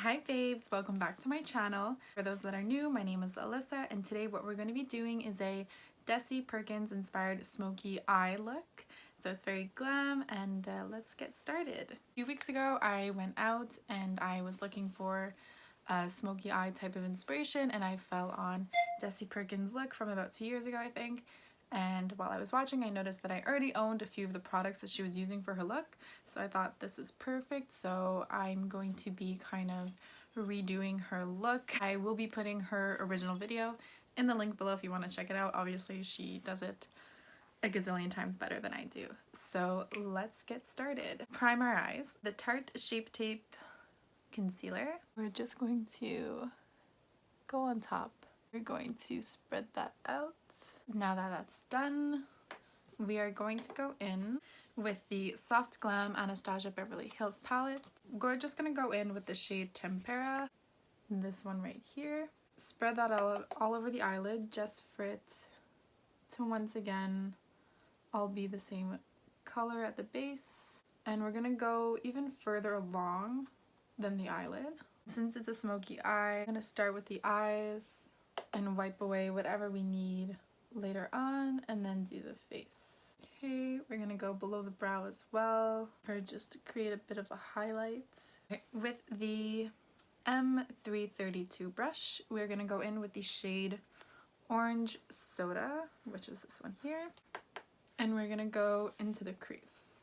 Hi babes, welcome back to my channel. For those that are new, my name is Alyssa and today what we're going to be doing is a Desi Perkins inspired smoky eye look. So it's very glam and let's get started. A few weeks ago I went out and I was looking for a smoky eye type of inspiration and I fell on Desi Perkins' look from about 2 years ago I think. And while I was watching, I noticed that I already owned a few of the products that she was using for her look. So I thought this is perfect. So I'm going to be kind of redoing her look. I will be putting her original video in the link below if you want to check it out. Obviously, she does it a gazillion times better than I do. So let's get started. Prime our eyes. The Tarte Shape Tape Concealer. We're just going to go on top. We're going to spread that out. Now that that's done, we are going to go in with the Soft Glam Anastasia Beverly Hills palette. We're just going to go in with the shade Tempera, this one right here. Spread that all over the eyelid just for it to once again all be the same color at the base. And we're going to go even further along than the eyelid. Since it's a smoky eye, I'm going to start with the eyes and wipe away whatever we need later on and then do the face. Okay, we're gonna go below the brow as well for just to create a bit of a highlight. With the M332 brush, we're gonna go in with the shade Orange Soda, which is this one here, and we're gonna go into the crease.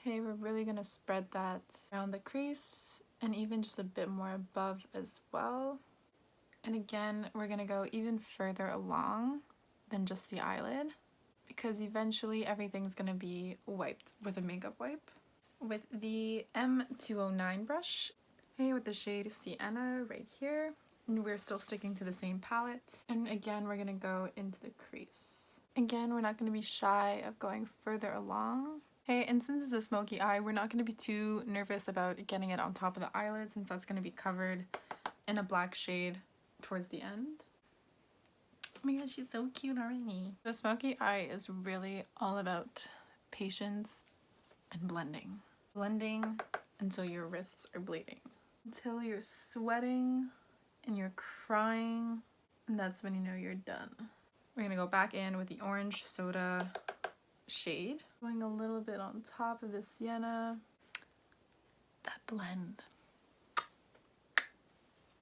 Okay, we're really gonna spread that around the crease and even just a bit more above as well. And again, we're gonna go even further along than just the eyelid because eventually everything's gonna be wiped with a makeup wipe. With the M209 brush, okay, with the shade Sienna right here, and we're still sticking to the same palette. And again, we're gonna go into the crease. Again, we're not gonna be shy of going further along. Okay, and since it's a smoky eye, we're not gonna be too nervous about getting it on top of the eyelid since that's gonna be covered in a black shade towards the end. Oh my god, she's so cute already. The smoky eye is really all about patience and blending. Blending until your wrists are bleeding. Until you're sweating and you're crying, and that's when you know you're done. We're gonna go back in with the Orange Soda shade. Going a little bit on top of the Sienna. That blend.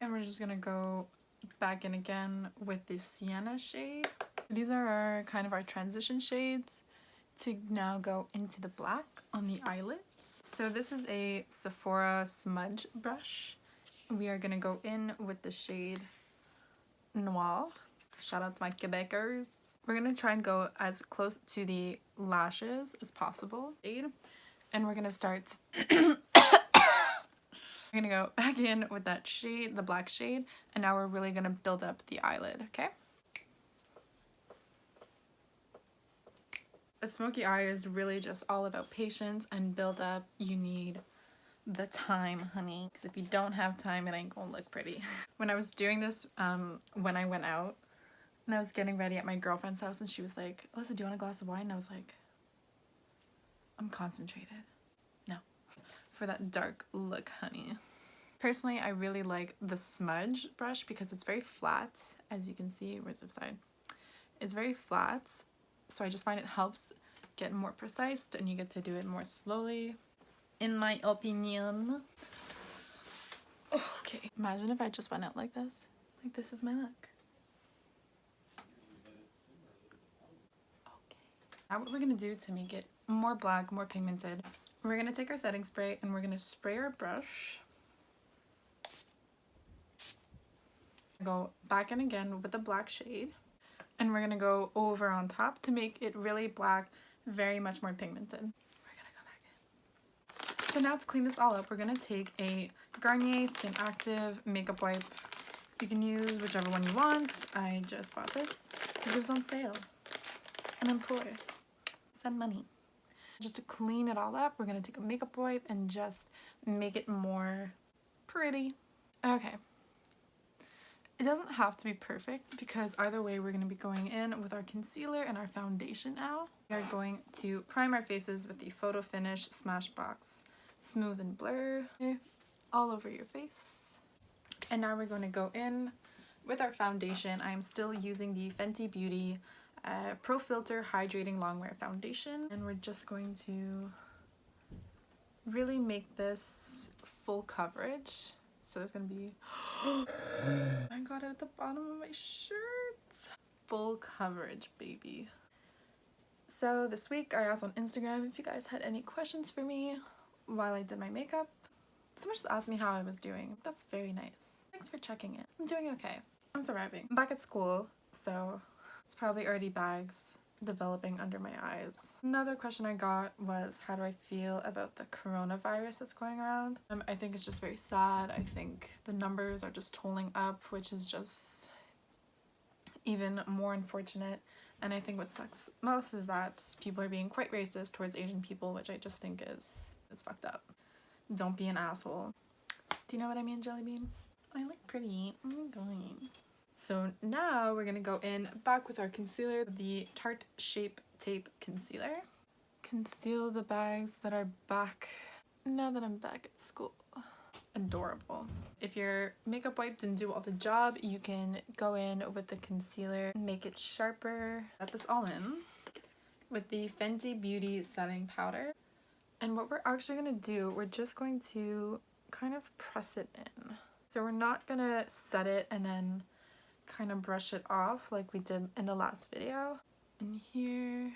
And we're just gonna go back in again with the Sienna shade. These are our kind of our transition shades to now go into the black on the eyelids. So this is a Sephora smudge brush. We are gonna go in with the shade Noir. Shout out to my Quebecers. We're gonna try and go as close to the lashes as possible. And we're gonna start we're gonna go back in with that shade, the black shade, and now we're really gonna build up the eyelid, okay? A smoky eye is really just all about patience and build up. You need the time, honey, because if you don't have time, it ain't gonna look pretty. When I was doing this, when I went out, and I was getting ready at my girlfriend's house, and she was like, Alyssa, do you want a glass of wine? And I was like, I'm concentrated. No. For that dark look, honey. Personally, I really like the smudge brush because it's very flat, as you can see. Where's the side? It's very flat, so I just find it helps get more precise and you get to do it more slowly, in my opinion. Okay, imagine if I just went out like this. Like, this is my look. Okay. Now what we're gonna do to make it more black, more pigmented, we're gonna take our setting spray and we're gonna spray our brush. Go back in again with the black shade and we're gonna go over on top to make it really black, very much more pigmented. We're gonna go back in. So now to clean this all up, we're gonna take a Garnier Skin Active makeup wipe. You can use whichever one you want. I just bought this because it was on sale and I'm poor. Send money. Just to clean it all up, we're gonna take a makeup wipe and just make it more pretty. Okay. It doesn't have to be perfect because either way we're going to be going in with our concealer and our foundation now. We are going to prime our faces with the Photo Finish Smashbox Smooth and Blur all over your face. And now we're going to go in with our foundation. I'm still using the Fenty Beauty Pro Filter Hydrating Longwear Foundation. And we're just going to really make this full coverage. So there's going to be... I got it at the bottom of my shirt. Full coverage, baby. So this week I asked on Instagram if you guys had any questions for me while I did my makeup. Someone just asked me how I was doing. That's very nice. Thanks for checking in. I'm doing okay. I'm surviving. I'm back at school, so it's probably already bags developing under my eyes. Another question I got was, how do I feel about the coronavirus that's going around? I think it's just very sad. I think the numbers are just tolling up, which is just even more unfortunate. And I think what sucks most is that people are being quite racist towards Asian people, which I just think it's fucked up. Don't be an asshole. Do you know what I mean, Jelly Bean? I look pretty. Oh my god. So now we're gonna go in back with our concealer, the Tarte Shape Tape Concealer. Conceal the bags that are back now that I'm back at school. Adorable. If your makeup wipe didn't do all the job, you can go in with the concealer, make it sharper. Got this all in with the Fenty Beauty setting powder. And what we're actually gonna do, we're just going to kind of press it in. So we're not gonna set it and then kind of brush it off like we did in the last video. In here.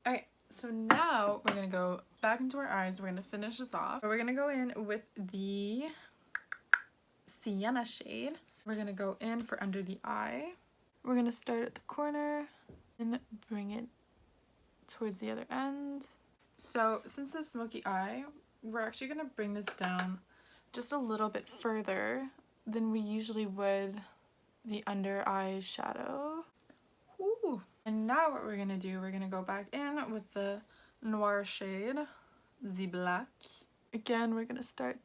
Alright, so now we're gonna go back into our eyes. We're gonna finish this off. We're gonna go in with the Sienna shade. We're gonna go in for under the eye. We're gonna start at the corner and bring it towards the other end. So since this smoky eye, we're actually gonna bring this down just a little bit further than we usually would the under eye shadow. Ooh. And now what we're gonna do, we're gonna go back in with the Noir shade, the black. Again, we're gonna start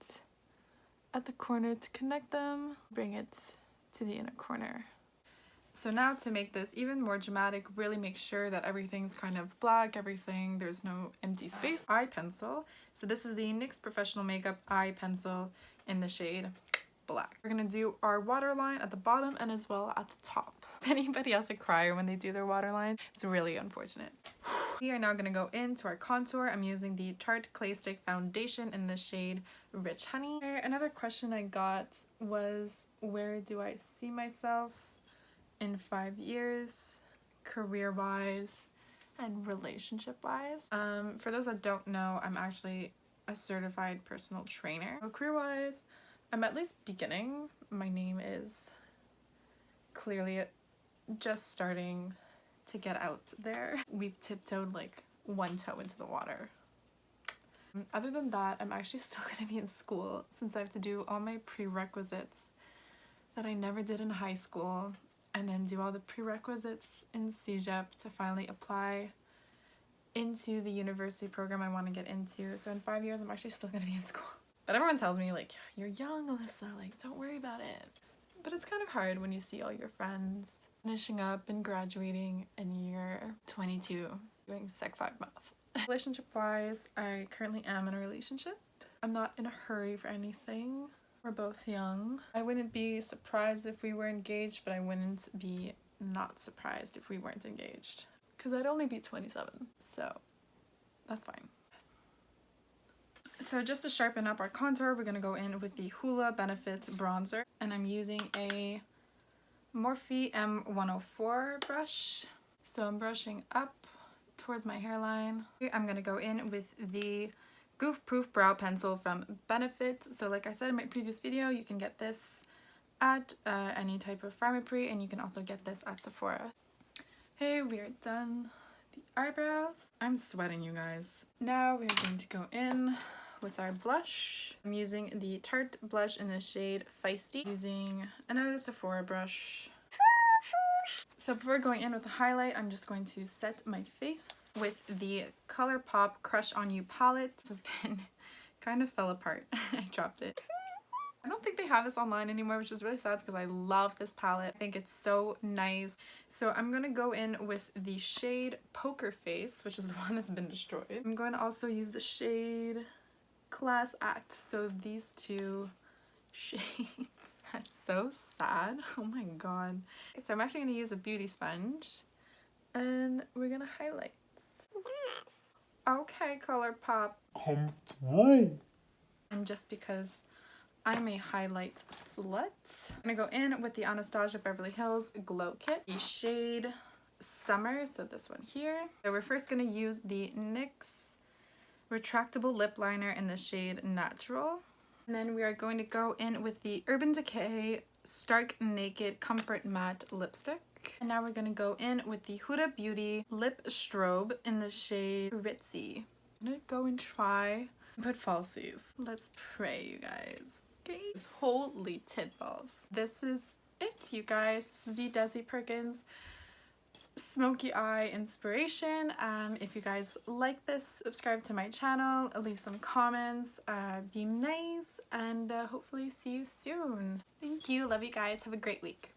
at the corner to connect them, bring it to the inner corner. So now to make this even more dramatic, really make sure that everything's kind of black, there's no empty space. Eye pencil. So this is the NYX Professional Makeup Eye Pencil in the shade black. We're gonna do our waterline at the bottom and as well at the top. If anybody else a crier when they do their waterline, it's really unfortunate. We are now gonna go into our contour. I'm using the Tarte Clay Stick Foundation in the shade Rich Honey. Another question I got was, where do I see myself in 5 years, career-wise and relationship-wise? For those that don't know, I'm actually a certified personal trainer. So career-wise, I'm at least beginning. My name is clearly just starting to get out there. We've tiptoed like one toe into the water. Other than that, I'm actually still gonna be in school since I have to do all my prerequisites that I never did in high school, and then do all the prerequisites in CEGEP to finally apply into the university program I want to get into. So in 5 years, I'm actually still gonna be in school. But everyone tells me, like, you're young, Alyssa, like, don't worry about it. But it's kind of hard when you see all your friends finishing up and graduating and you're 22 doing Sec 5 math. Relationship-wise, I currently am in a relationship. I'm not in a hurry for anything. We're both young. I wouldn't be surprised if we were engaged, but I wouldn't be not surprised if we weren't engaged. Because I'd only be 27, so that's fine. So just to sharpen up our contour, we're going to go in with the Hoola Benefits Bronzer. And I'm using a Morphe M104 brush. So I'm brushing up towards my hairline. I'm going to go in with the Goof Proof Brow Pencil from Benefit. So like I said in my previous video, you can get this at any type of Pharmaprix, and you can also get this at Sephora. Hey, we are done the eyebrows. I'm sweating, you guys. Now we're going to go in with our blush. I'm using the Tarte blush in the shade Feisty, using another Sephora brush. So before going in with the highlight, I'm just going to set my face with the ColourPop Crush On You palette. This has been kind of fell apart. I dropped it. I don't think they have this online anymore, which is really sad because I love this palette. I think it's so nice. So I'm going to go in with the shade Poker Face, which is the one that's been destroyed. I'm going to also use the shade class act. So these two shades, that's so sad. Oh my god. So I'm actually going to use a beauty sponge and we're going to highlight. Okay, ColourPop, come through. And just because I'm a highlight slut, I'm going to go in with the Anastasia Beverly Hills Glow Kit, the shade Summer, so this one here. So we're first going to use the NYX Retractable Lip Liner in the shade Natural. And then we are going to go in with the Urban Decay Stark Naked Comfort Matte Lipstick. And now we're going to go in with the Huda Beauty Lip Strobe in the shade Ritzy. I'm going to go and try and put falsies. Let's pray, you guys. Okay. Holy titballs. This is it, you guys. This is the Desi Perkins Smoky Eye inspiration. If you guys like this, subscribe to my channel, leave some comments, be nice, and hopefully see you soon. Thank you. Love you guys. Have a great week.